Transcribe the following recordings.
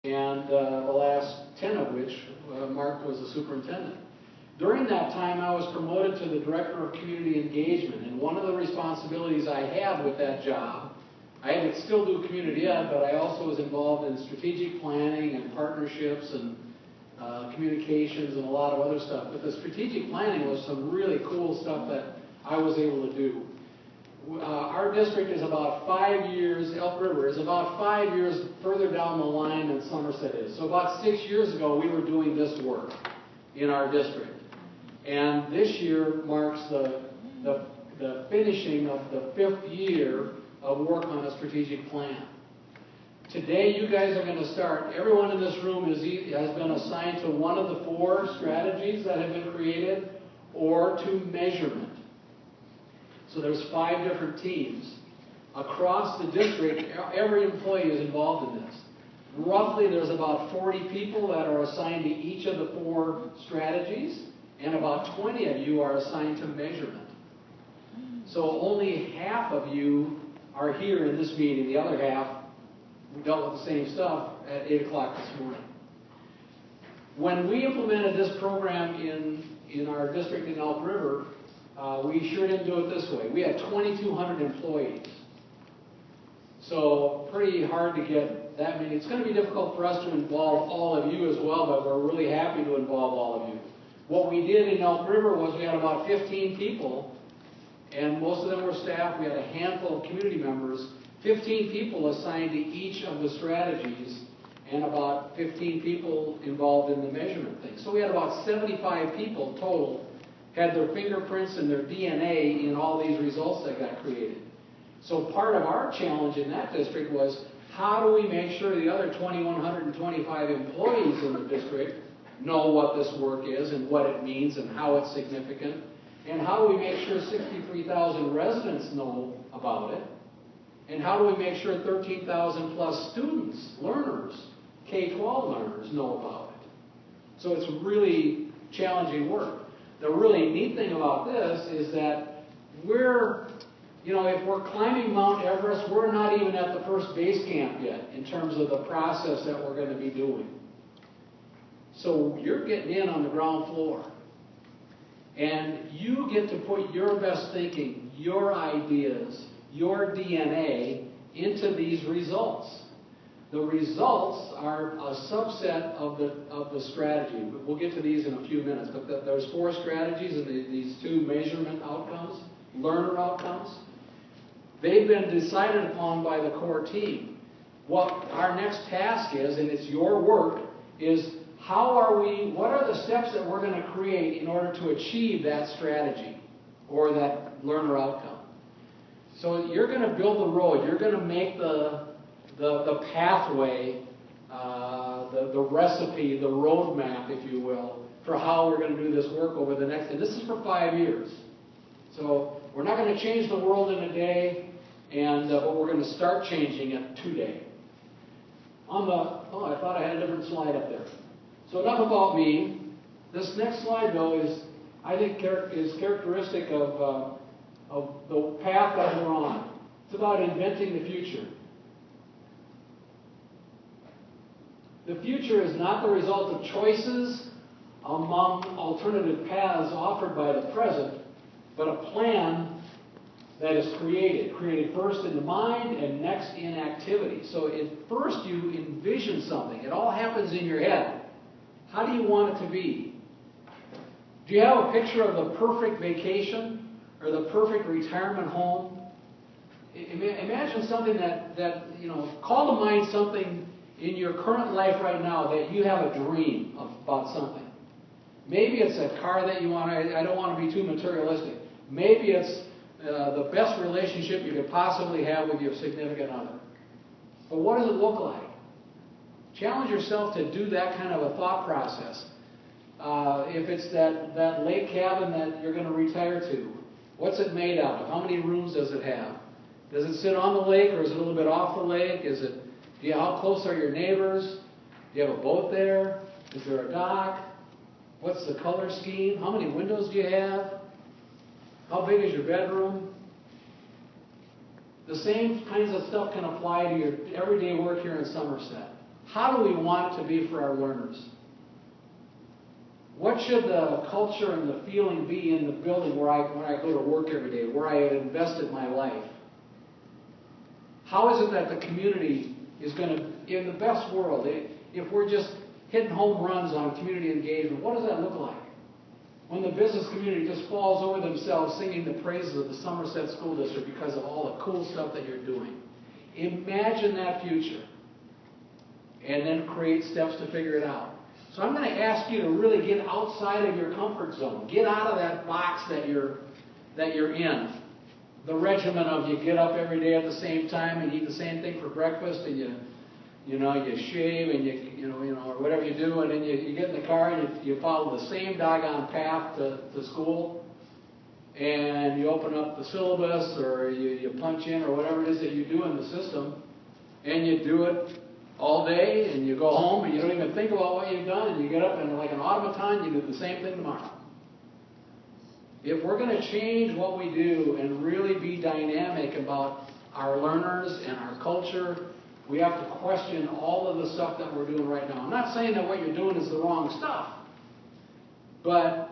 and the last 10 of which Mark was the superintendent. During that time, I was promoted to the Director of Community Engagement, and one of the responsibilities I had with that job, I had to still do community ed, but I also was involved in strategic planning and partnerships and communications and a lot of other stuff. But the strategic planning was some really cool stuff that I was able to do. Our district is about 5 years, Elk River is about 5 years further down the line than Somerset is. So about 6 years ago, we were doing this work in our district. And this year marks the finishing of the 5th year of work on a strategic plan. Today, you guys are going to start. Everyone in this room has been assigned to one of the 4 strategies that have been created or to measurement. So there's 5 different teams. Across the district, every employee is involved in this. Roughly, there's about 40 people that are assigned to each of the 4 strategies, and about 20 of you are assigned to measurement. So only half of you are here in this meeting. The other half, we dealt with the same stuff at 8 o'clock this morning. When we implemented this program in our district in Elk River, we sure didn't do it this way. We had 2,200 employees. So pretty hard to get that many. It's going to be difficult for us to involve all of you as well, but we're really happy to involve all of you. What we did in Elk River was we had about 15 people, and most of them were staff. We had a handful of community members, 15 people assigned to each of the strategies, and about 15 people involved in the measurement thing. So we had about 75 people total, had their fingerprints and their DNA in all these results that got created. So part of our challenge in that district was, how do we make sure the other 2,125 employees in the district know what this work is and what it means and how it's significant? And how do we make sure 63,000 residents know about it? And how do we make sure 13,000 plus students, learners, K-12 learners know about it? So it's really challenging work. The really neat thing about this is that if we're climbing Mount Everest, we're not even at the first base camp yet in terms of the process that we're going to be doing. So you're getting in on the ground floor. And you get to put your best thinking, your ideas, your DNA into these results. The results are a subset of the strategy. We'll get to these in a few minutes, but there's 4 strategies and these 2 measurement outcomes, learner outcomes. They've been decided upon by the core team. What our next task is, and it's your work, is what are the steps that we're going to create in order to achieve that strategy or that learner outcome? So you're going to build the road. You're going to make the pathway, the recipe, the roadmap, if you will, for how we're going to do this work over the next, and this is for 5 years. So we're not going to change the world in a day, but we're going to start changing it today. I thought I had a different slide up there. So enough about me. This next slide, though, is characteristic of the path that we're on. It's about inventing the future. The future is not the result of choices among alternative paths offered by the present, but a plan that is created first in the mind and next in activity. So at first you envision something. It all happens in your head. How do you want it to be? Do you have a picture of the perfect vacation or the perfect retirement home? Imagine something call to mind something in your current life right now that you have a dream about something. Maybe it's a car that you want. I don't want to be too materialistic. Maybe it's the best relationship you could possibly have with your significant other. But what does it look like? Challenge yourself to do that kind of a thought process. If it's that lake cabin that you're going to retire to, what's it made out of? How many rooms does it have? Does it sit on the lake or is it a little bit off the lake? How close are your neighbors? Do you have a boat there? Is there a dock? What's the color scheme? How many windows do you have? How big is your bedroom? The same kinds of stuff can apply to your everyday work here in Somerset. How do we want it to be for our learners? What should the culture and the feeling be in the building when I go to work every day, where I have invested my life? How is it that the community is going to, in the best world, if we're just hitting home runs on community engagement, what does that look like? When the business community just falls over themselves singing the praises of the Somerset School District because of all the cool stuff that you're doing. Imagine that future. And then create steps to figure it out. So I'm going to ask you to really get outside of your comfort zone. Get out of that box that you're in. The regimen of you get up every day at the same time and eat the same thing for breakfast, and you shave and or whatever you do, and then you get in the car and you follow the same doggone path to school, and you open up the syllabus or you punch in or whatever it is that you do in the system, and you do it all day, and you go home and you don't even think about what you've done, and you get up and like an automaton, you do the same thing tomorrow. If we're going to change what we do and really be dynamic about our learners and our culture, we have to question all of the stuff that we're doing right now. I'm not saying that what you're doing is the wrong stuff, but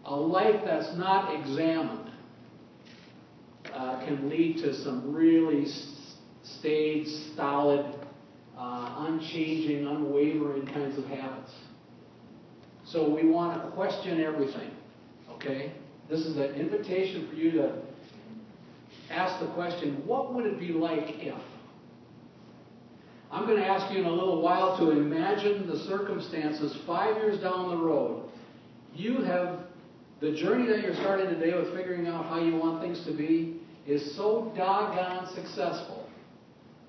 a life that's not examined can lead to some really staid, stolid, unchanging, unwavering kinds of habits. So we want to question everything, okay? This is an invitation for you to ask the question, what would it be like if? I'm going to ask you in a little while to imagine the circumstances 5 years down the road. You have the journey that you're starting today with figuring out how you want things to be is so doggone successful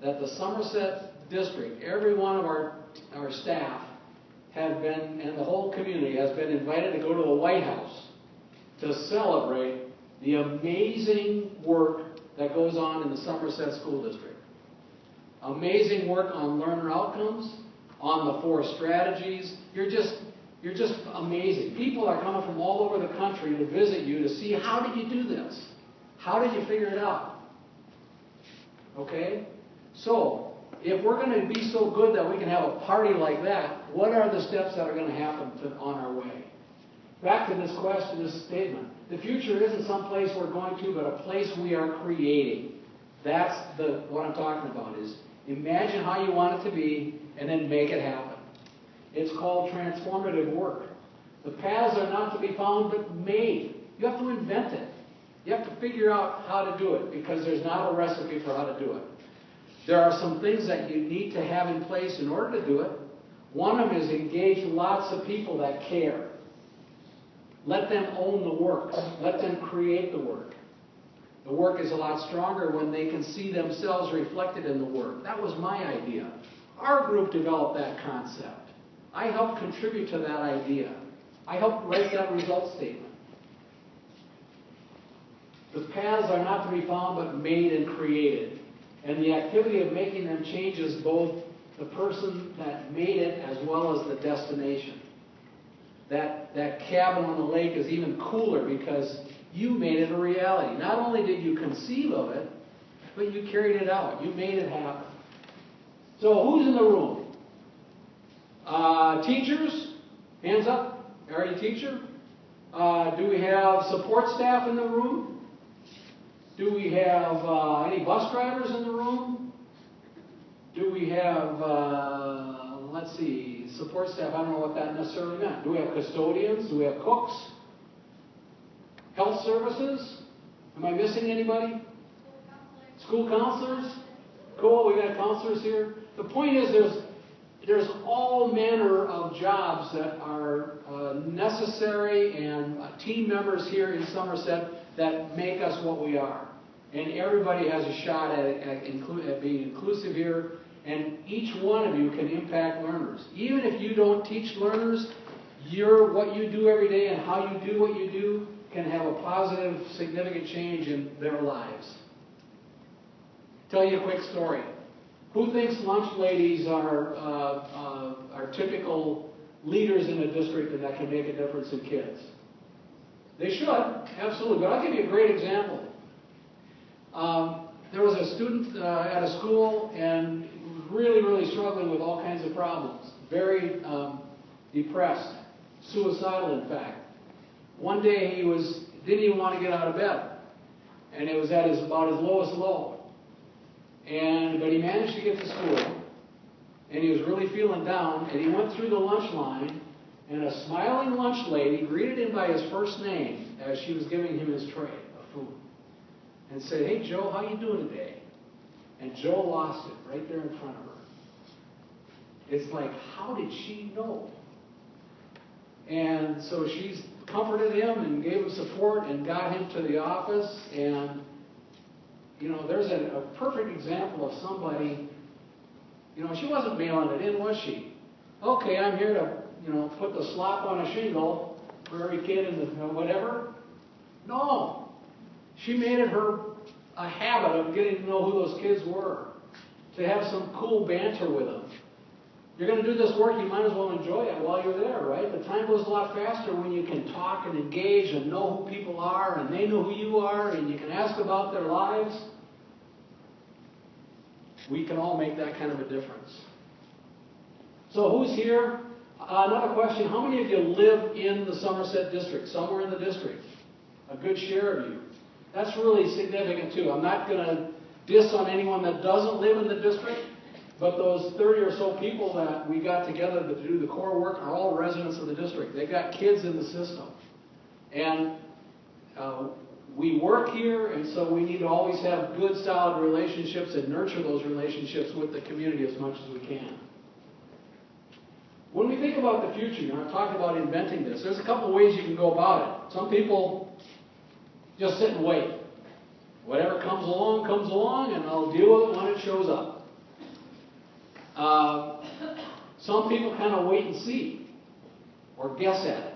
that the Somerset District, every one of our staff have been, and the whole community has been invited to go to the White House to celebrate the amazing work that goes on in the Somerset School District. Amazing work on learner outcomes, on the 4 strategies. You're just amazing. People are coming from all over the country to visit you to see how did you do this? How did you figure it out? Okay? So, if we're going to be so good that we can have a party like that, what are the steps that are going to happen on our way? Back to this question, this statement. The future isn't some place we're going to, but a place we are creating. That's what I'm talking about is imagine how you want it to be and then make it happen. It's called transformative work. The paths are not to be found but made. You have to invent it. You have to figure out how to do it because there's not a recipe for how to do it. There are some things that you need to have in place in order to do it. One of them is engage lots of people that care. Let them own the work. Let them create the work. The work is a lot stronger when they can see themselves reflected in the work. That was my idea. Our group developed that concept. I helped contribute to that idea. I helped write that result statement. The paths are not to be found but made and created. And the activity of making them changes both the person that made it as well as the destination. That cabin on the lake is even cooler because you made it a reality. Not only did you conceive of it, but you carried it out. You made it happen. So who's in the room? Teachers? Hands up. Are you a teacher? Do we have support staff in the room? Do we have any bus drivers in the room? Do we have, let's see, support staff? I don't know what that necessarily meant. Do we have custodians? Do we have cooks? Health services? Am I missing anybody? School counselors? Cool, we got counselors here. The point is there's all manner of jobs that are necessary and team members here in Somerset that make us what we are. And everybody has a shot at being inclusive here, and each one of you can impact learners. Even if you don't teach learners, what you do every day and how you do what you do can have a positive, significant change in their lives. Tell you a quick story. Who thinks lunch ladies are typical leaders in a district and that can make a difference in kids? They should, absolutely. But I'll give you a great example. there was a student at a school and really, really struggling with all kinds of problems. Very depressed, suicidal in fact. One day he didn't even want to get out of bed. And it was at about his lowest low. But he managed to get to school. And he was really feeling down. And he went through the lunch line. And a smiling lunch lady greeted him by his first name as she was giving him his tray of food. And said, "Hey, Joe, how you doing today?" And Joe lost it right there in front of her. It's like, how did she know? And so she comforted him and gave him support and got him to the office. And, there's a perfect example of somebody, she wasn't mailing it in, was she? Okay, I'm here to, put the slop on a shingle for every kid in the whatever. No. She made it a habit of getting to know who those kids were, to have some cool banter with them. You're going to do this work, you might as well enjoy it while you're there, right? The time goes a lot faster when you can talk and engage and know who people are and they know who you are and you can ask about their lives. We can all make that kind of a difference. So who's here? Another question, how many of you live in the Somerset district, somewhere in the district? A good share of you. That's really significant too. I'm not going to diss on anyone that doesn't live in the district. But those 30 or so people that we got together to do the core work are all residents of the district. They've got kids in the system. And we work here, and so we need to always have good, solid relationships and nurture those relationships with the community as much as we can. When we think about the future, I'm talking about inventing this, there's a couple of ways you can go about it. Some people just sit and wait. Whatever comes along, and I'll deal with it when it shows up. Some people kind of wait and see or guess at it.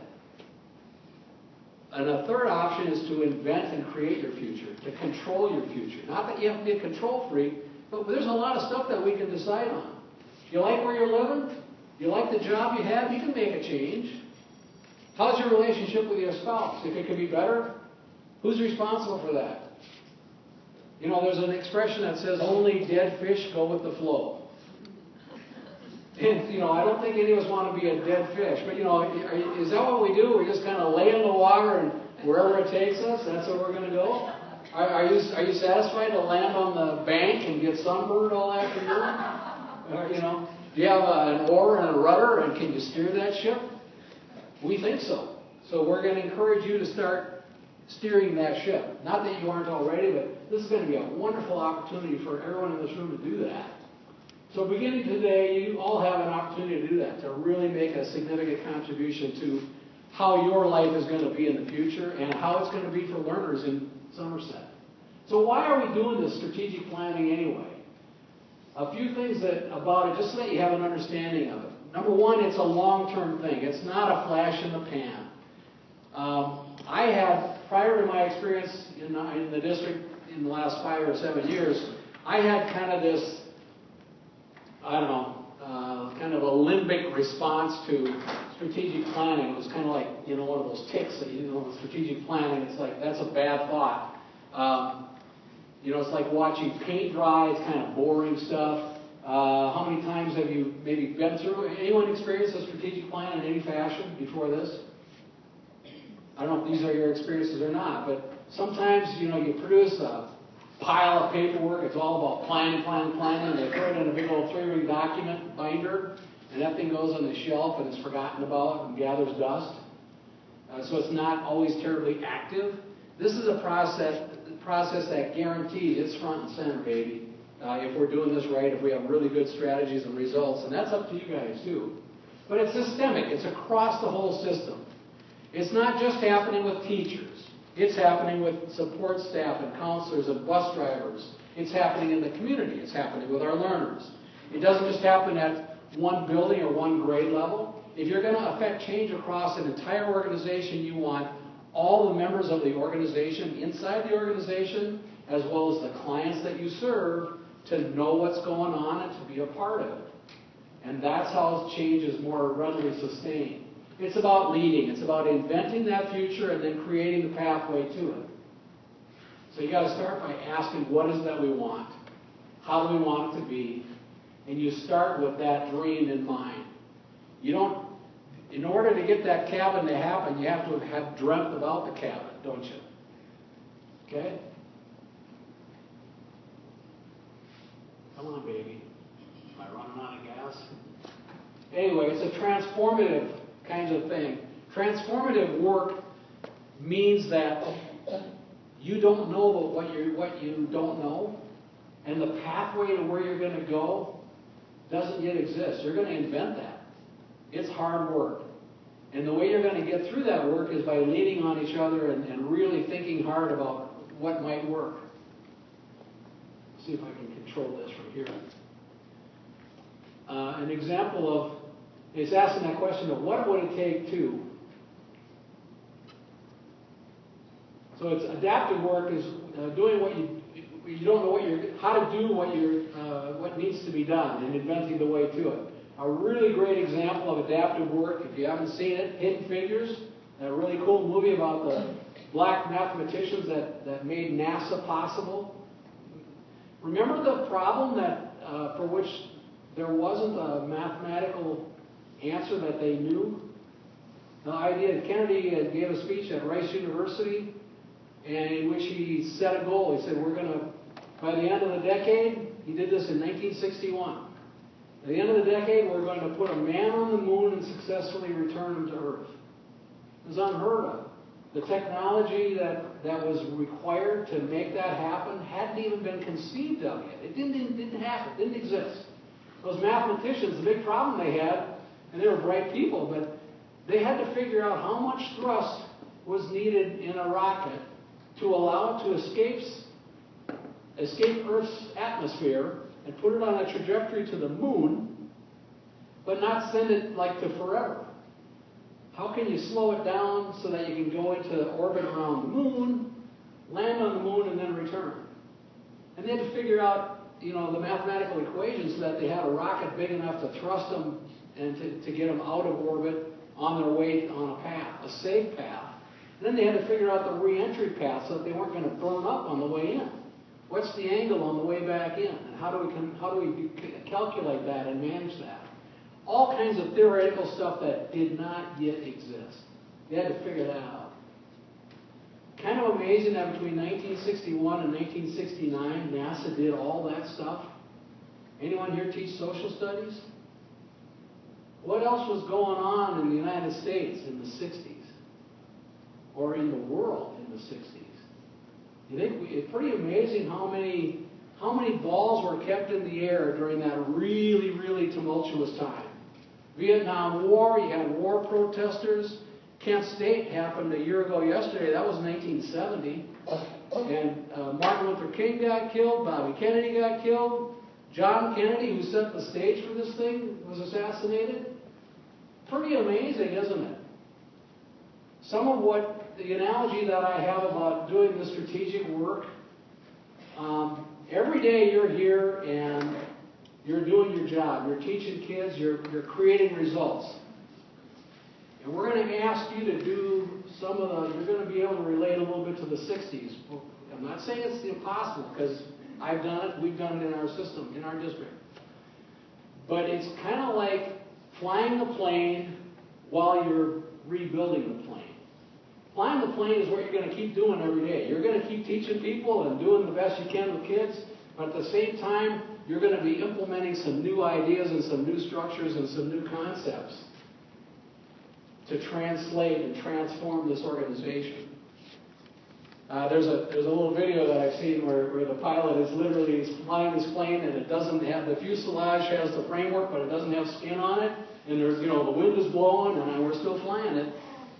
And a third option is to invent and create your future, to control your future. Not that you have to be a control freak, but there's a lot of stuff that we can decide on. You like where you're living? You like the job you have? You can make a change. How's your relationship with your spouse? If it could be better, who's responsible for that? There's an expression that says only dead fish go with the flow. And, I don't think any of us want to be a dead fish. But, is that what we do? We just kind of lay in the water and wherever it takes us, that's where we're going to go? Are you satisfied to land on the bank and get sunburned all afternoon? Do you have an oar and a rudder and can you steer that ship? We think so. So we're going to encourage you to start steering that ship. Not that you aren't already, but this is going to be a wonderful opportunity for everyone in this room to do that. So beginning today, you all have an opportunity to do that, to really make a significant contribution to how your life is going to be in the future and how it's going to be for learners in Somerset. So why are we doing this strategic planning anyway? A few things about it, just so that you have an understanding of it. Number one, it's a long-term thing. It's not a flash in the pan. I had, prior to my experience in the district in the last 5 or 7 years, I had kind of this, kind of a limbic response to strategic planning. It was kind of like, one of those tics that, strategic planning, it's like, that's a bad thought. It's like watching paint dry, it's kind of boring stuff. How many times have you maybe been through, anyone experienced a strategic plan in any fashion before this? I don't know if these are your experiences or not, but sometimes, you produce a pile of paperwork. It's all about planning. They throw it in a big old 3-ring document binder, and that thing goes on the shelf and is forgotten about and gathers dust. So it's not always terribly active. This is a process that guarantees it's front and center, baby. If we're doing this right, if we have really good strategies and results, and that's up to you guys too. But it's systemic. It's across the whole system. It's not just happening with teachers. It's happening with support staff and counselors and bus drivers. It's happening in the community. It's happening with our learners. It doesn't just happen at one building or one grade level. If you're going to affect change across an entire organization, you want all the members of the organization, inside the organization, as well as the clients that you serve, to know what's going on and to be a part of it. And that's how change is more readily sustained. It's about leading. It's about inventing that future and then creating the pathway to it. So you got to start by asking, what is it that we want? How do we want it to be? And you start with that dream in mind. You don't, in order to get that cabin to happen, you have to have dreamt about the cabin, don't you? Okay? Come on, baby. Am I running out of gas? Anyway, it's a transformative kind of thing. Transformative work means that you don't know about what you don't know, and the pathway to where you're going to go doesn't yet exist. You're going to invent that. It's hard work. And the way you're going to get through that work is by leaning on each other and really thinking hard about what might work. Let's see if I can control this from here. An example of, it's asking that question of what would it take to. So it's adaptive work is doing what you don't know how to do what needs to be done and inventing the way to it. A really great example of adaptive work, if you haven't seen it, Hidden Figures, a really cool movie about the black mathematicians that made NASA possible. Remember the problem that for which there wasn't a mathematical answer that they knew? The idea that Kennedy gave a speech at Rice University, and in which he set a goal. He said, we're going to, by the end of the decade, he did this in 1961. At the end of the decade, we're going to put a man on the moon and successfully return him to Earth. It was unheard of. The technology that was required to make that happen hadn't even been conceived of yet. It didn't happen. It didn't exist. Those mathematicians, the big problem they had, and they were bright people, but they had to figure out how much thrust was needed in a rocket to allow it to escape Earth's atmosphere and put it on a trajectory to the moon, but not send it like to forever. How can you slow it down so that you can go into orbit around the moon, land on the moon, and then return? And they had to figure out, the mathematical equations so that they had a rocket big enough to thrust them and to get them out of orbit on their way on a path, a safe path. And then they had to figure out the re-entry path so that they weren't going to burn up on the way in. What's the angle on the way back in? And how do we calculate that and manage that? All kinds of theoretical stuff that did not yet exist. They had to figure that out. Kind of amazing that between 1961 and 1969, NASA did all that stuff. Anyone here teach social studies? What else was going on in the United States in the 60s? Or in the world in the 60s? You think it's pretty amazing how many balls were kept in the air during that really, really tumultuous time. Vietnam War, you had war protesters. Kent State happened a year ago yesterday. That was 1970. And Martin Luther King got killed. Bobby Kennedy got killed. John Kennedy, who set the stage for this thing, was assassinated. Pretty amazing, isn't it? Some of the analogy that I have about doing the strategic work, every day you're here and you're doing your job. You're teaching kids. You're creating results. And we're going to ask you to do you're going to be able to relate a little bit to the 60s. I'm not saying it's impossible, because I've done it. We've done it in our system, in our district. But it's kind of like flying the plane while you're rebuilding the plane. Flying the plane is what you're going to keep doing every day. You're going to keep teaching people and doing the best you can with kids, but at the same time, you're going to be implementing some new ideas and some new structures and some new concepts to translate and transform this organization. There's a little video that I've seen where the pilot is literally flying this plane, and it doesn't have, the fuselage has the framework, but it doesn't have skin on it, and there's, the wind is blowing, and we're still flying it.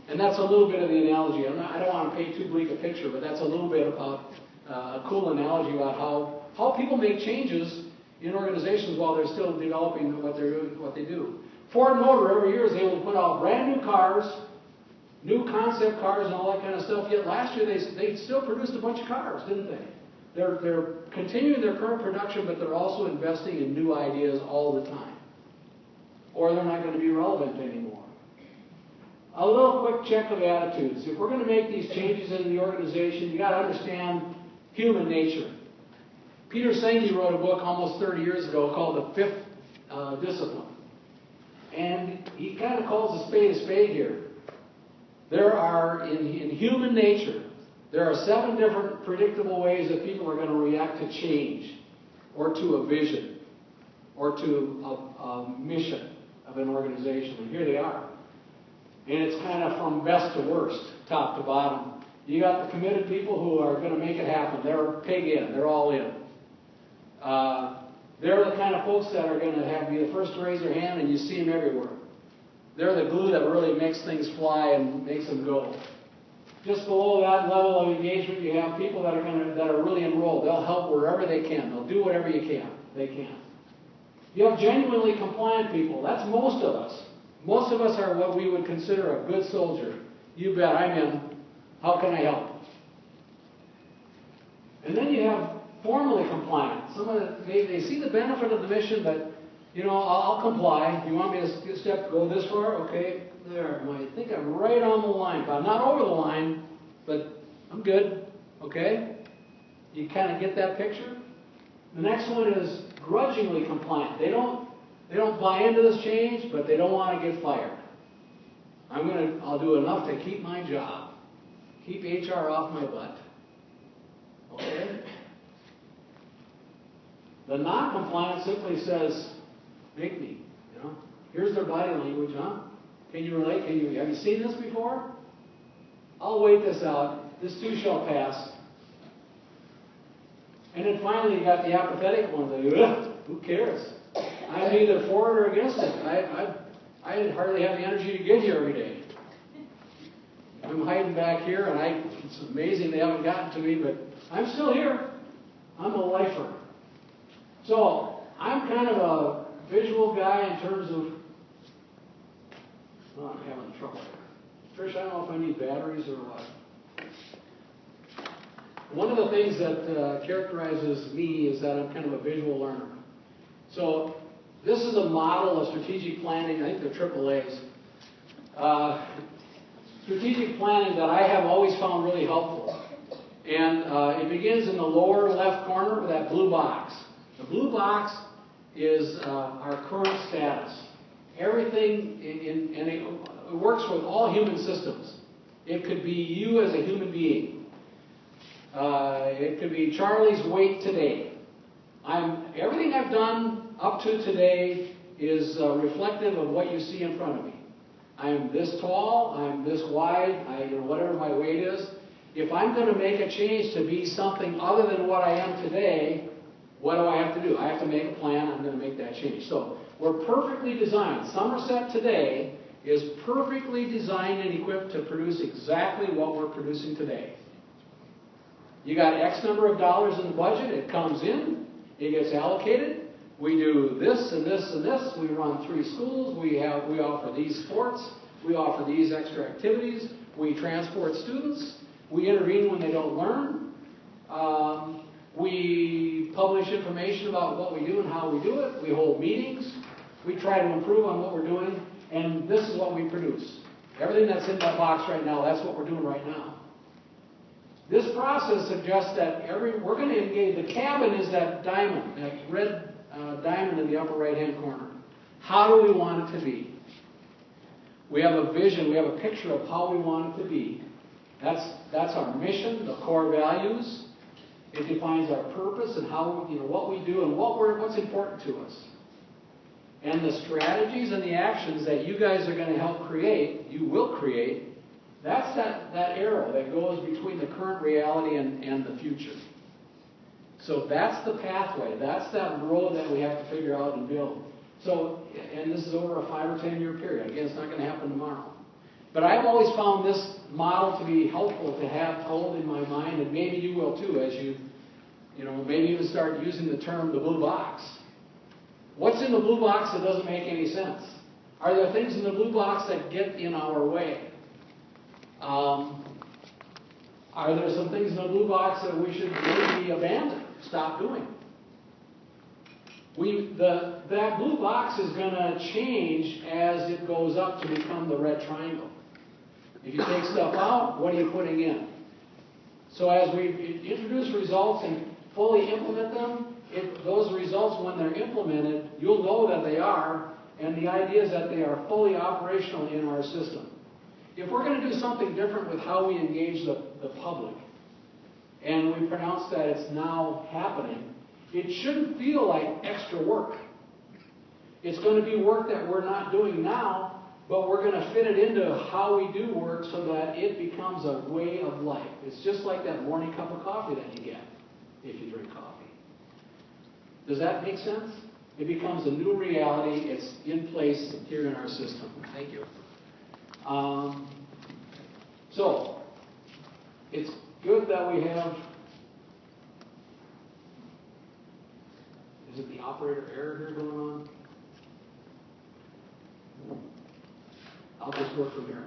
And that's a little bit of the analogy. I don't want to paint too bleak a picture, but that's a little bit about a cool analogy about how people make changes in organizations while they're still developing what they do. Ford Motor every year is able to put out brand new cars, new concept cars and all that kind of stuff. Yet last year they still produced a bunch of cars, didn't they? They're continuing their current production, but they're also investing in new ideas all the time. Or they're not going to be relevant anymore. A little quick check of attitudes. If we're going to make these changes in the organization, you got to understand human nature. Peter Senge wrote a book almost 30 years ago called The Fifth Discipline. And he kind of calls a spade here. There are, in human nature, there are 7 different predictable ways that people are going to react to change, or to a vision, or to a mission of an organization. And here they are. And it's kind of from best to worst, top to bottom. You got the committed people who are going to make it happen. They're pig in. They're all in. They're the kind of folks that are going to be the first to raise their hand, and you see them everywhere. They're the glue that really makes things fly and makes them go. Just below that level of engagement, you have people that are really enrolled. They'll help wherever they can. They'll do whatever they can. You have genuinely compliant people. That's most of us. Most of us are what we would consider a good soldier. You bet, I'm in. How can I help? And then you have formally compliant. They see the benefit of the mission, but I'll comply. You want me to go this far? Okay, there. I think I'm right on the line. I'm not over the line, but I'm good. Okay? You kind of get that picture? The next one is grudgingly compliant. They don't buy into this change, but they don't want to get fired. I'll do enough to keep my job. Keep HR off my butt. Okay? The non-compliant simply says, make me. Here's their body language, huh? Can you relate? Have you seen this before? I'll wait this out. This too shall pass. And then finally you got the apathetic ones. Who cares? I'm either for it or against it. I hardly have the energy to get here every day. I'm hiding back here, and it's amazing they haven't gotten to me, but I'm still here. I'm a lifer. So I'm kind of a visual guy in terms of... Oh, I'm having trouble here. Trish, I don't know if I need batteries or what. One of the things that characterizes me is that I'm kind of a visual learner. So this is a model of strategic planning. I think they're AAAs. Strategic planning that I have always found really helpful. And it begins in the lower left corner with that blue box. The blue box is our current status. Everything, and it works with all human systems. It could be you as a human being. It could be Charlie's weight today. Everything I've done up to today is reflective of what you see in front of me. I'm this tall, I'm this wide, whatever my weight is. If I'm going to make a change to be something other than what I am today, what do I have to do? I have to make a plan. I'm going to make that change. So we're perfectly designed. Somerset today is perfectly designed and equipped to produce exactly what we're producing today. You got X number of dollars in the budget. It comes in. It gets allocated. We do this and this and this. We run 3 schools. We offer these sports. We offer these extra activities. We transport students. We intervene when they don't learn. We publish information about what we do and how we do it. We hold meetings. We try to improve on what we're doing. And this is what we produce. Everything that's in that box right now, that's what we're doing right now. This process suggests that we're going to engage. The cabin is that diamond, that red diamond in the upper right-hand corner. How do we want it to be? We have a vision. We have a picture of how we want it to be. That's our mission, the core values. It defines our purpose and how what we do and what's important to us. And the strategies and the actions that you guys are going to help create, you will create. That's that arrow that goes between the current reality and the future. So that's the pathway. That's that road that we have to figure out and build. So, and this is over a 5 or 10 year period. Again, it's not going to happen tomorrow. But I've always found this model to be helpful to have hold in my mind, and maybe you will too, as maybe even start using the term the blue box. What's in the blue box that doesn't make any sense? Are there things in the blue box that get in our way? Are there some things in the blue box that we should maybe abandon, stop doing? That blue box is going to change as it goes up to become the red triangle. If you take stuff out, what are you putting in? So as we introduce results and fully implement them, those results, when they're implemented, you'll know that they are, and the idea is that they are fully operational in our system. If we're going to do something different with how we engage the public, and we pronounce that it's now happening, it shouldn't feel like extra work. It's going to be work that we're not doing now, but we're going to fit it into how we do work so that it becomes a way of life. It's just like that morning cup of coffee that you get if you drink coffee. Does that make sense? It becomes a new reality. It's in place here in our system. Thank you. So, it's good that we have, is it the operator error here going on? I'll just work from here.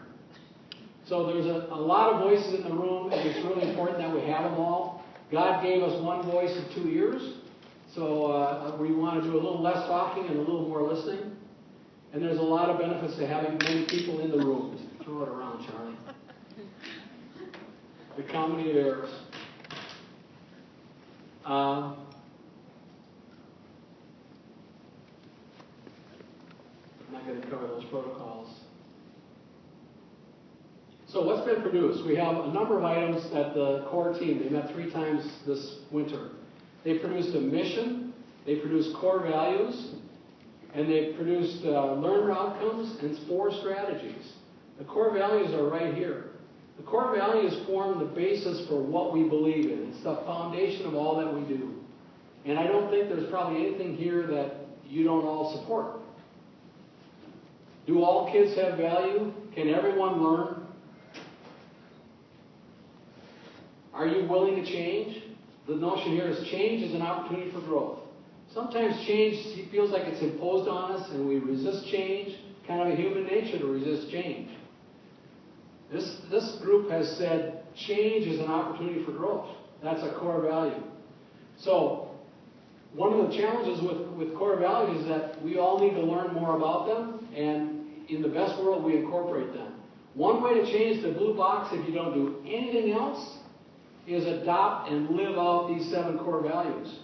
So there's a lot of voices in the room, and it's really important that we have them all. God gave us one voice and 2 ears, so we want to do a little less talking and a little more listening. And there's a lot of benefits to having many people in the room. Just throw it around, Charlie. The comedy of errors. I'm not going to cover those protocols. So what's been produced? We have a number of items that the core team, they met 3 times this winter. They produced a mission, they produced core values, and they produced learner outcomes and 4 strategies. The core values are right here. The core values form the basis for what we believe in. It's the foundation of all that we do. And I don't think there's probably anything here that you don't all support. Do all kids have value? Can everyone learn? Are you willing to change? The notion here is change is an opportunity for growth. Sometimes change feels like it's imposed on us and we resist change. Kind of a human nature to resist change. This group has said change is an opportunity for growth. That's a core value. So one of the challenges with core values is that we all need to learn more about them, and in the best world we incorporate them. One way to change the blue box if you don't do anything else is adopt and live out these 7 core values.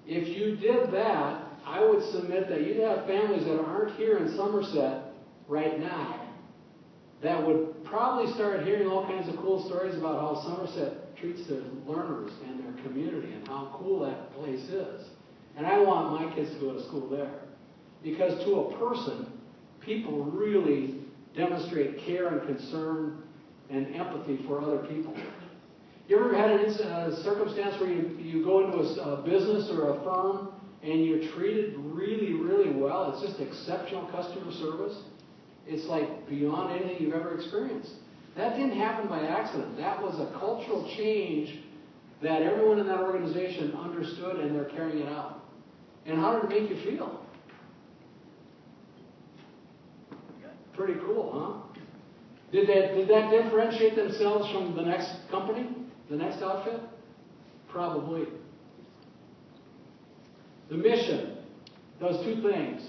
If you did that, I would submit that you'd have families that aren't here in Somerset right now that would probably start hearing all kinds of cool stories about how Somerset treats their learners and their community and how cool that place is. And I want my kids to go to school there. Because to a person, people really demonstrate care and concern and empathy for other people. You ever had a circumstance where you go into a business or a firm and you're treated really, really well? It's just exceptional customer service. It's like beyond anything you've ever experienced. That didn't happen by accident. That was a cultural change that everyone in that organization understood, and they're carrying it out. And how did it make you feel? Pretty cool, huh? Did that differentiate themselves from the next company, the next outfit? Probably. The mission does 2 things.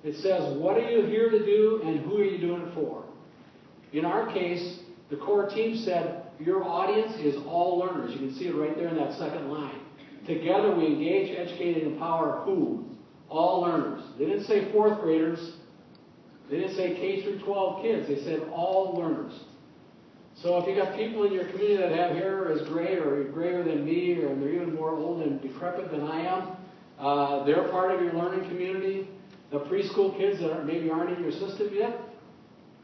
It says, what are you here to do and who are you doing it for? In our case, the core team said, your audience is all learners. You can see it right there in that second line. Together we engage, educate, and empower who? All learners. They didn't say 4th graders. They didn't say K through 12 kids. They said all learners. So if you got people in your community that have hair as gray or grayer than me, or they're even more old and decrepit than I am, they're part of your learning community. The preschool kids that maybe aren't in your system yet,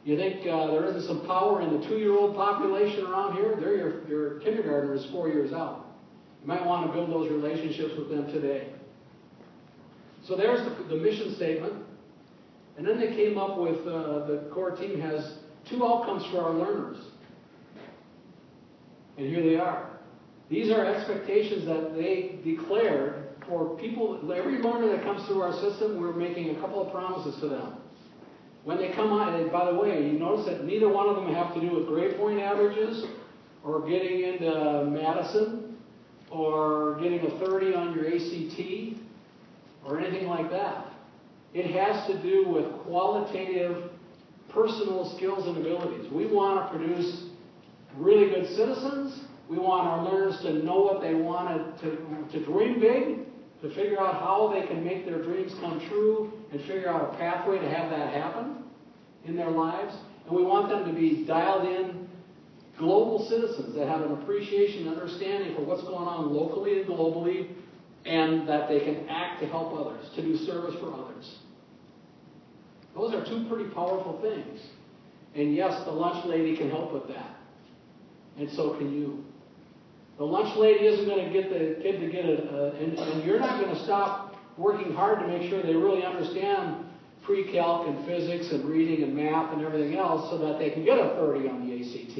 you think there isn't some power in the 2-year-old population around here? They're your kindergartner is 4 years out. You might want to build those relationships with them today. So there's the mission statement. And then they came up with, the core team has 2 outcomes for our learners. And here they are. These are expectations that they declared for people. Every learner that comes through our system, we're making a couple of promises to them. When they come out, and by the way, you notice that neither one of them have to do with grade point averages or getting into Madison or getting a 30 on your ACT or anything like that. It has to do with qualitative personal skills and abilities. We want to produce really good citizens. We want our learners to know what they want to dream big, to figure out how they can make their dreams come true, and figure out a pathway to have that happen in their lives. And we want them to be dialed in global citizens that have an appreciation and understanding for what's going on locally and globally, and that they can act to help others, to do service for others. Those are two pretty powerful things. And yes, the lunch lady can help with that. And so can you. The lunch lady isn't going to get the kid to get and you're not going to stop working hard to make sure they really understand pre-calc and physics and reading and math and everything else so that they can get a 30 on the ACT.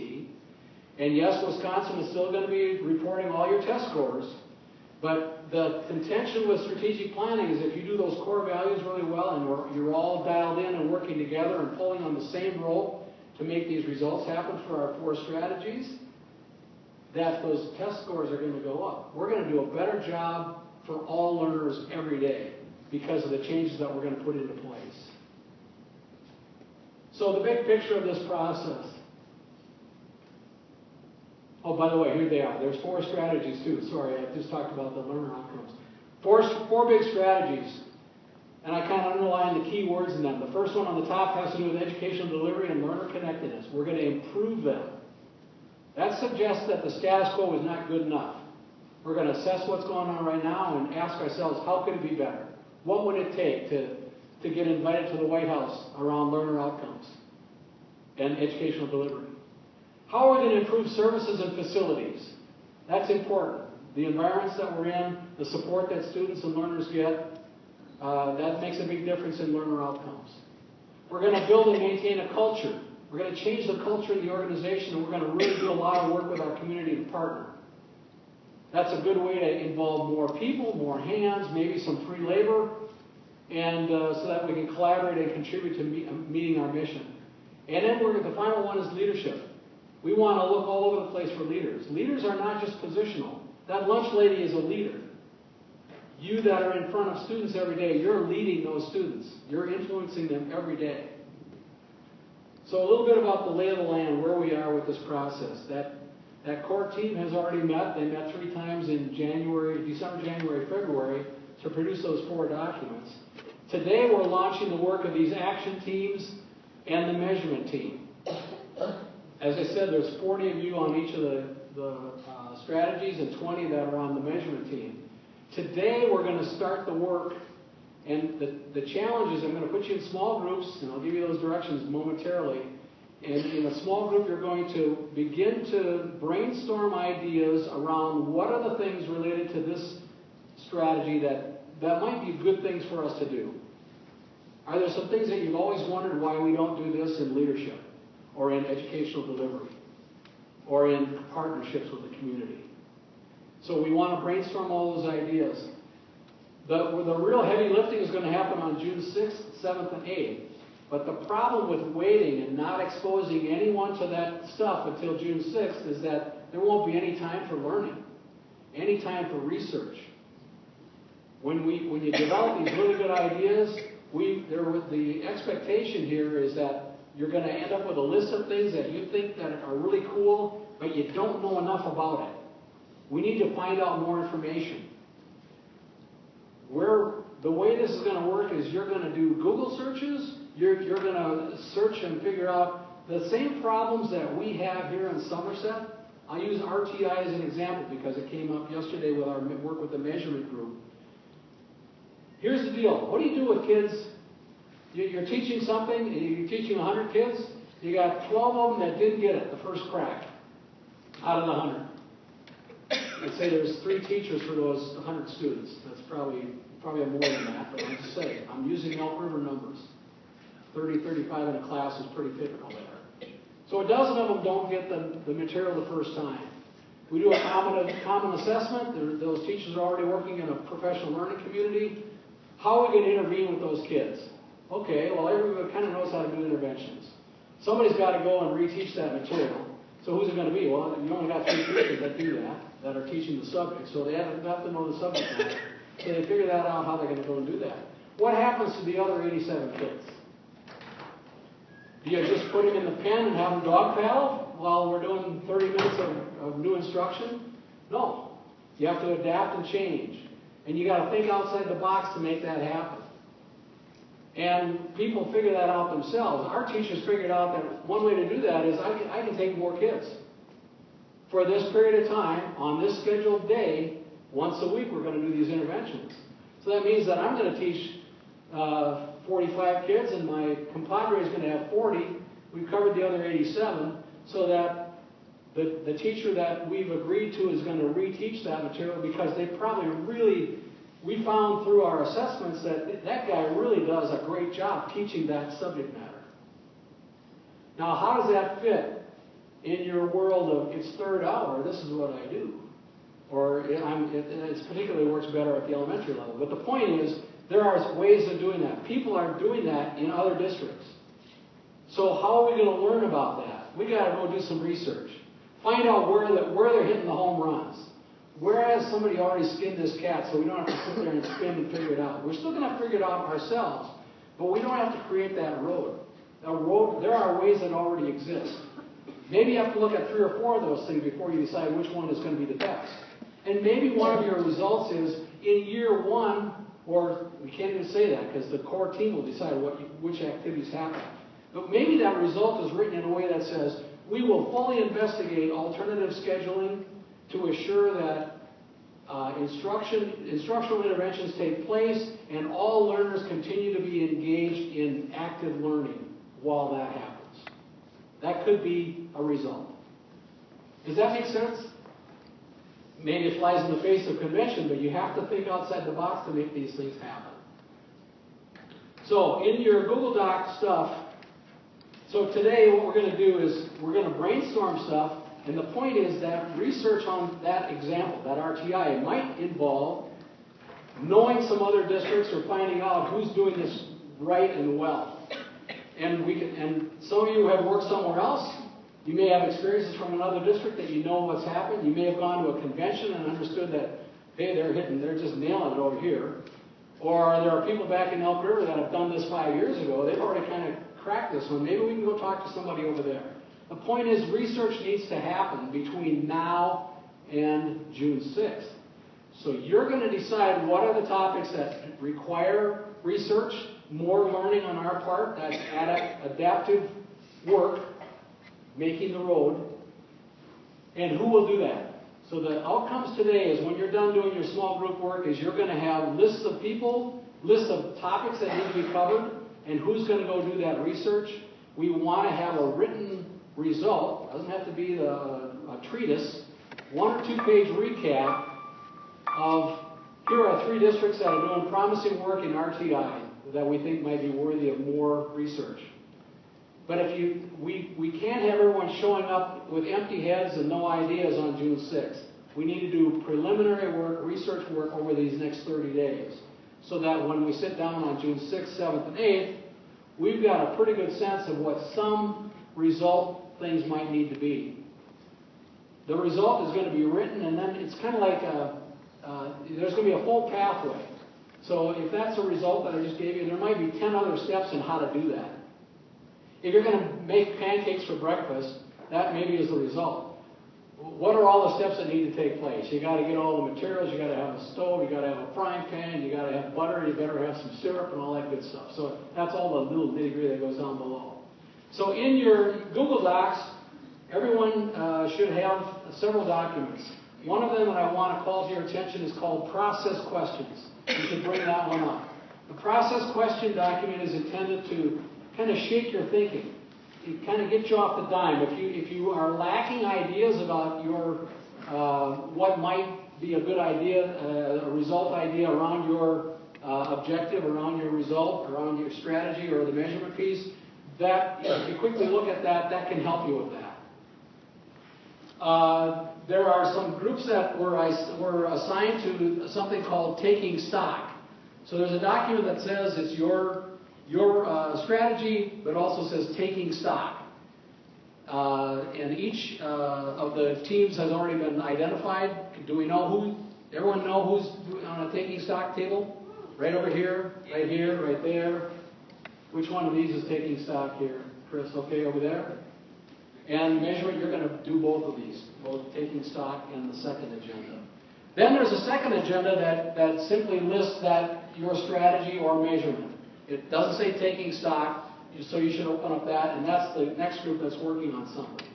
And yes, Wisconsin is still going to be reporting all your test scores. But the contention with strategic planning is if you do those core values really well and you're all dialed in and working together and pulling on the same rope to make these results happen for our 4 strategies, that those test scores are going to go up. We're going to do a better job for all learners every day because of the changes that we're going to put into place. So the big picture of this process. Oh, by the way, here they are. There's 4 strategies too. Sorry, I just talked about the learner outcomes. Four big strategies. And I kind of underlined the key words in them. The first one on the top has to do with educational delivery and learner connectedness. We're going to improve them. That suggests that the status quo is not good enough. We're going to assess what's going on right now and ask ourselves, how could it be better? What would it take to get invited to the White House around learner outcomes and educational delivery? How are we going to improve services and facilities? That's important. The environments that we're in, the support that students and learners get, that makes a big difference in learner outcomes. We're going to build and maintain a culture. We're going to change the culture in the organization, and we're going to really do a lot of work with our community to partner. That's a good way to involve more people, more hands, maybe some free labor, and so that we can collaborate and contribute to meeting our mission. And then the final one is leadership. We want to look all over the place for leaders. Leaders are not just positional. That lunch lady is a leader. You that are in front of students every day, you're leading those students. You're influencing them every day. So a little bit about the lay of the land, where we are with this process. That core team has already met. They met 3 times in December, January, February to produce those 4 documents. Today we're launching the work of these action teams and the measurement team. As I said, there's 40 of you on each of the strategies and 20 that are on the measurement team. Today we're going to start the work, and the challenge is I'm going to put you in small groups, and I'll give you those directions momentarily. And in a small group, you're going to begin to brainstorm ideas around what are the things related to this strategy that might be good things for us to do. Are there some things that you've always wondered why we don't do this in leadership, or in educational delivery, or in partnerships with the community? So we want to brainstorm all those ideas. The real heavy lifting is going to happen on June 6th, 7th, and 8th. But the problem with waiting and not exposing anyone to that stuff until June 6th is that there won't be any time for learning, any time for research. When you develop these really good ideas, the expectation here is that you're going to end up with a list of things that you think that are really cool, but you don't know enough about it. We need to find out more information. The way this is going to work is you're going to do Google searches. You're going to search and figure out the same problems that we have here in Somerset. I'll use RTI as an example because it came up yesterday with our work with the measurement group. Here's the deal. What do you do with kids? You're teaching something, and you're teaching 100 kids. You got 12 of them that didn't get it the first crack out of the 100. Let's say there's 3 teachers for those 100 students. That's probably more than that, but I'm just saying. I'm using Elk River numbers. 30, 35 in a class is pretty typical there. So a dozen of them don't get the material the first time. We do a common assessment. Those teachers are already working in a professional learning community. How are we going to intervene with those kids? Okay, well, everybody kind of knows how to do interventions. Somebody's got to go and reteach that material. So who's it going to be? Well, you only got 3 teachers that do that are teaching the subject. So they have to know the subject matter. So they figure that out, how they're going to go and do that. What happens to the other 87 kids? Do you just put them in the pen and have them dog paddle while we're doing 30 minutes of new instruction? No. You have to adapt and change. And you got to think outside the box to make that happen. And people figure that out themselves. Our teachers figured out that one way to do that is I can take more kids. For this period of time, on this scheduled day, once a week we're going to do these interventions. So that means that I'm going to teach 45 kids and my compadre is going to have 40. We've covered the other 87 so that the teacher that we've agreed to is going to reteach that material because they probably really, we found through our assessments that that guy really does a great job teaching that subject matter. Now, how does that fit in your world of it's third hour, this is what I do? Or it particularly works better at the elementary level. But the point is, there are ways of doing that. People are doing that in other districts. So how are we going to learn about that? We got to go do some research. Find out where they're hitting the home runs. Where has somebody already skinned this cat so we don't have to sit there and spin and figure it out? We're still going to figure it out ourselves, but we don't have to create that road. There are ways that already exist. Maybe you have to look at 3 or 4 of those things before you decide which one is going to be the best. And maybe one of your results is in year 1, or we can't even say that because the core team will decide which activities happen. But maybe that result is written in a way that says, we will fully investigate alternative scheduling to assure that instructional interventions take place and all learners continue to be engaged in active learning while that happens. That could be a result. Does that make sense? Maybe it flies in the face of convention, but you have to think outside the box to make these things happen. So in your Google Doc stuff, so today what we're going to do is we're going to brainstorm stuff, and the point is that research on that example, that RTI, might involve knowing some other districts or finding out who's doing this right and well. And some of you have worked somewhere else. You may have experiences from another district that you know what's happened. You may have gone to a convention and understood that, hey, they're just nailing it over here. Or there are people back in Elk River that have done this 5 years ago. They've already kind of cracked this one. Maybe we can go talk to somebody over there. The point is, research needs to happen between now and June 6th. So you're going to decide what are the topics that require research, more learning on our part, that's adaptive work, making the road, and who will do that. So the outcomes today is when you're done doing your small group work is you're going to have lists of people, lists of topics that need to be covered, and who's going to go do that research. We want to have a written result. It doesn't have to be a treatise. 1 or 2 page recap of here are 3 districts that are doing promising work in RTI that we think might be worthy of more research. But if we can't have everyone showing up with empty heads and no ideas on June 6th. We need to do preliminary work, research work over these next 30 days so that when we sit down on June 6th, 7th, and 8th, we've got a pretty good sense of what some result things might need to be. The result is going to be written, and then it's kind of like there's going to be a full pathway. So if that's a result that I just gave you, there might be 10 other steps in how to do that. If you're going to make pancakes for breakfast, that maybe is the result. What are all the steps that need to take place? You got to get all the materials, you got to have a stove, you got to have a frying pan, you got to have butter, you better have some syrup and all that good stuff. So that's all the little nitty-gritty that goes down below. So in your Google Docs, everyone should have several documents. One of them that I want to call to your attention is called Process Questions. You should bring that one up. The Process Question document is intended to kind of shake your thinking. It kind of gets you off the dime. If you are lacking ideas about your what might be a good idea, a result idea around your objective, around your result, around your strategy or the measurement piece, that if you quickly look at that, that can help you with that. There are some groups that were assigned to something called taking stock. So there's a document that says it's your strategy, but also says taking stock. And each of the teams has already been identified. Do we know who? Everyone know who's on a taking stock table? Right over here, right there. Which one of these is taking stock here? Chris, okay, over there? And measurement, you're going to do both of these, both taking stock and the second agenda. Then there's a second agenda that simply lists your strategy or measurement. It doesn't say taking stock, so you should open up that, and that's the next group that's working on something.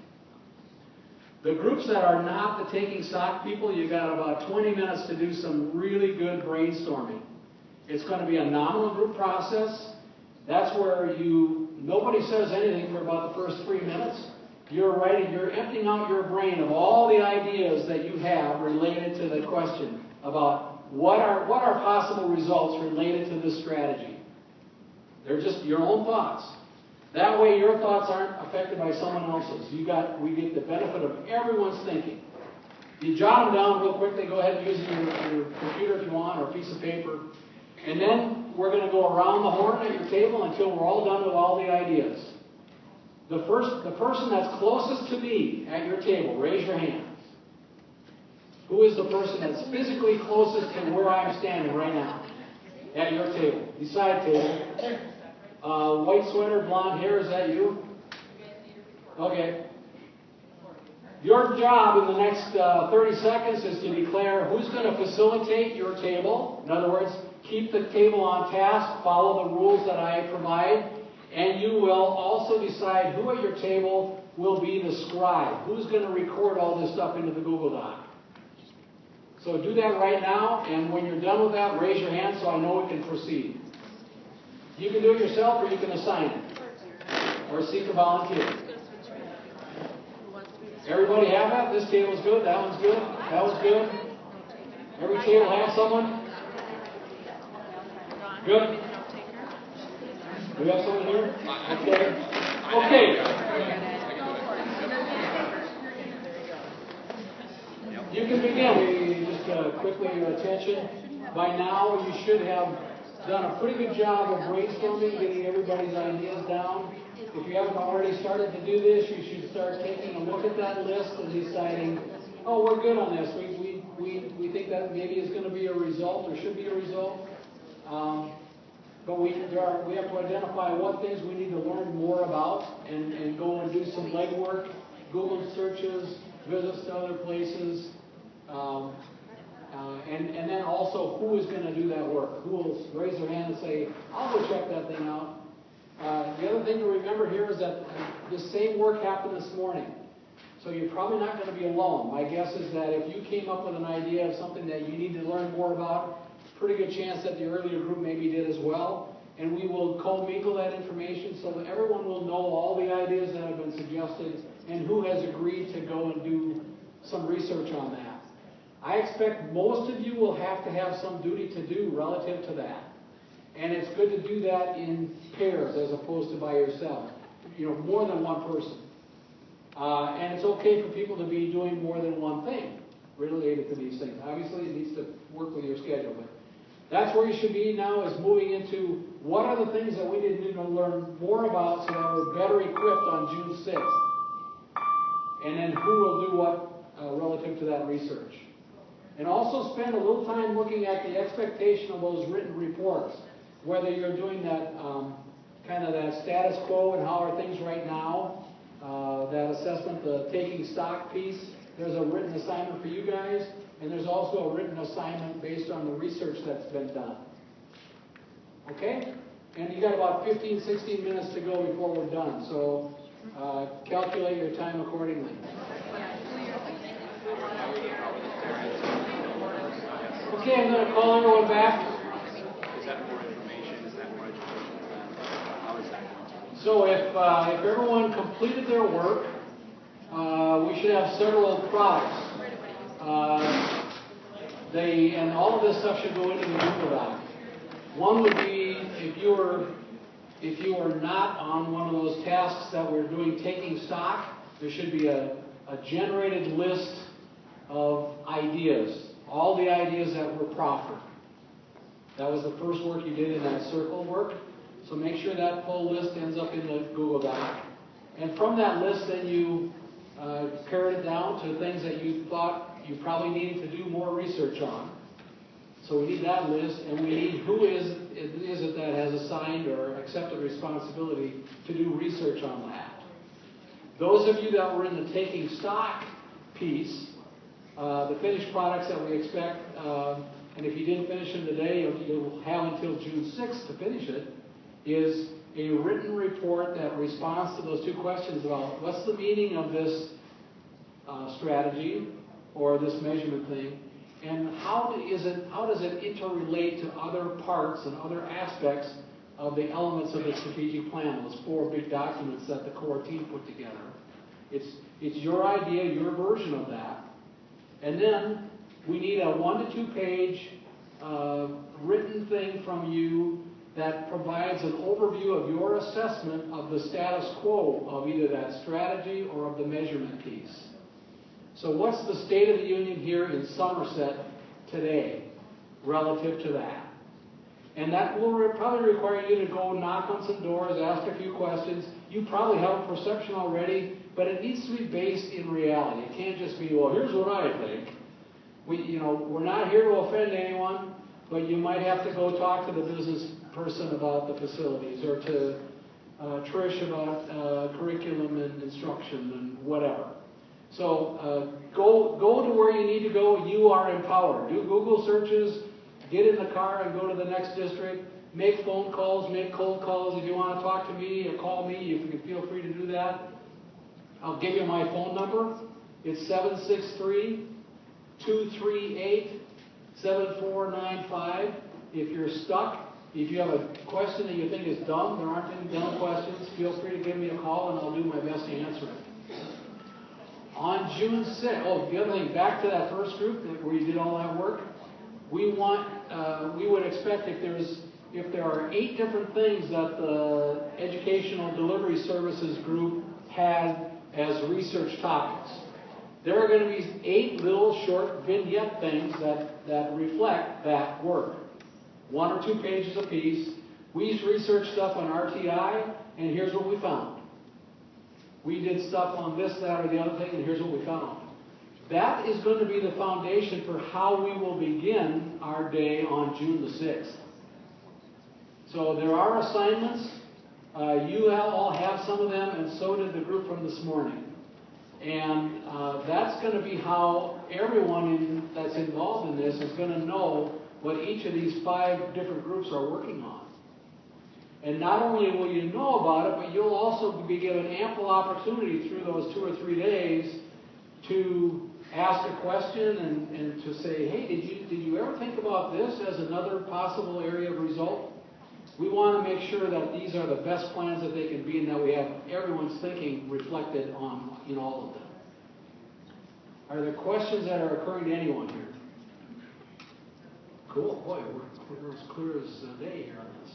The groups that are not the taking stock people, you got about 20 minutes to do some really good brainstorming. It's going to be a nominal group process. That's where nobody says anything for about the first 3 minutes. You're emptying out your brain of all the ideas that you have related to the question about what are possible results related to this strategy. They're just your own thoughts. That way your thoughts aren't affected by someone else's. We get the benefit of everyone's thinking. You jot them down real quickly, go ahead and use your computer if you want, or a piece of paper. And then we're going to go around the horn at your table until we're all done with all the ideas. The person that's closest to me at your table, raise your hand. Who is the person that's physically closest to where I'm standing right now? At your table, beside table. White sweater, blonde hair, is that you? Okay. Your job in the next 30 seconds is to declare who's going to facilitate your table. In other words, keep the table on task, follow the rules that I provide, and you will also decide who at your table will be the scribe. Who's going to record all this stuff into the Google Doc? So do that right now, and when you're done with that, raise your hand so I know we can proceed. You can do it yourself, or you can assign it, or seek a volunteer. Everybody have that? This table's good, that one's good, that one's good. Every table has someone? Good. Do we have someone here? Okay. You can begin. Just quickly, your attention. By now, you should have done a pretty good job of brainstorming, getting everybody's ideas down. If you haven't already started to do this, you should start taking a look at that list and deciding, oh, we're good on this. We think that maybe is going to be a result or should be a result. But we have to identify what things we need to learn more about and go and do some legwork, Google searches, visits to other places, and then also who is going to do that work? Who will raise their hand and say, I'll go check that thing out. The other thing to remember here is that the same work happened this morning. So you're probably not going to be alone. My guess is that if you came up with an idea of something that you need to learn more about, pretty good chance that the earlier group maybe did as well. And we will co-mingle that information so that everyone will know all the ideas that have been suggested and who has agreed to go and do some research on that. I expect most of you will have to have some duty to do relative to that. And it's good to do that in pairs as opposed to by yourself. More than one person. And it's okay for people to be doing more than one thing related to these things. Obviously, it needs to work with your schedule, but that's where you should be now, is moving into what are the things that we need to learn more about so that we're better equipped on June 6th. And then who will do what relative to that research. And also spend a little time looking at the expectation of those written reports. Whether you're doing that kind of that status quo and how are things right now, that assessment, the taking stock piece, there's a written assignment for you guys, and there's also a written assignment based on the research that's been done. Okay? And you got about 15, 16 minutes to go before we're done, so calculate your time accordingly. Okay, I'm going to call everyone back. Is that more information? Is that more education? How is that going? So if everyone completed their work, we should have several products. And all of this stuff should go into the Google Doc. One would be if you were not on one of those tasks that we're doing taking stock, there should be a generated list of ideas. All the ideas that were proffered. That was the first work you did in that circle work. So make sure that full list ends up in the Google Doc. And from that list, then you pared it down to things that you thought you probably needed to do more research on. So we need that list, and we need who is it that has assigned or accepted responsibility to do research on that. Those of you that were in the taking stock piece, the finished products that we expect, and if you didn't finish them today, you'll have until June 6th to finish it, is a written report that responds to those two questions about what's the meaning of this strategy or this measurement thing, and how does it interrelate to other parts and other aspects of the elements of the strategic plan, those 4 big documents that the core team put together. It's your idea, your version of that. And then we need a 1 to 2 page written thing from you that provides an overview of your assessment of the status quo of either that strategy or of the measurement piece. So what's the state of the union here in Somerset today relative to that? And that will probably require you to go knock on some doors, ask a few questions. You probably have a perception already, but it needs to be based in reality. It can't just be, well, here's what I think. We're not here to offend anyone, but you might have to go talk to the business person about the facilities, or to Trish about curriculum and instruction and whatever. So go to where you need to go. You are empowered. Do Google searches. Get in the car and go to the next district. Make phone calls, make cold calls. If you want to talk to me or call me, you can feel free to do that. I'll give you my phone number. It's 763-238-7495. If you're stuck, if you have a question that you think is dumb, there aren't any dumb questions, feel free to give me a call and I'll do my best to answer it. On June 6th, the other thing, back to that first group where you did all that work, we would expect if there are 8 different things that the Educational Delivery Services group had as research topics, there are going to be 8 little short vignette things that reflect that work. 1 or 2 pages apiece. We researched stuff on RTI, and here's what we found. We did stuff on this, that, or the other thing, and here's what we found. That is going to be the foundation for how we will begin our day on June the 6th. So there are assignments. You all have some of them, and so did the group from this morning. And that's going to be how everyone that's involved in this is going to know what each of these 5 different groups are working on. And not only will you know about it, but you'll also be given ample opportunity through those 2 or 3 days to ask a question and to say, hey, did you ever think about this as another possible area of result? We want to make sure that these are the best plans that they can be, and that we have everyone's thinking reflected in all of them. Are there questions that are occurring to anyone here? Cool. Boy, we're as clear as day here on this.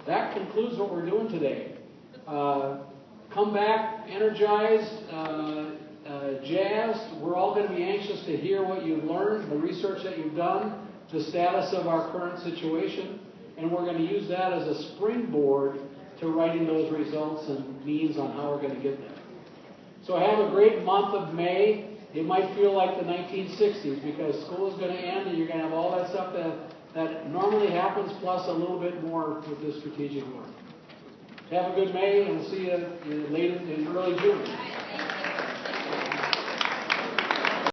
That concludes what we're doing today. Come back energized, jazzed. We're all going to be anxious to hear what you've learned, the research that you've done, the status of our current situation, and we're going to use that as a springboard to writing those results and means on how we're going to get there. So have a great month of May. It might feel like the 1960s because school is going to end and you're going to have all that stuff that normally happens, plus a little bit more with this strategic work. Have a good May, and we'll see you in early June.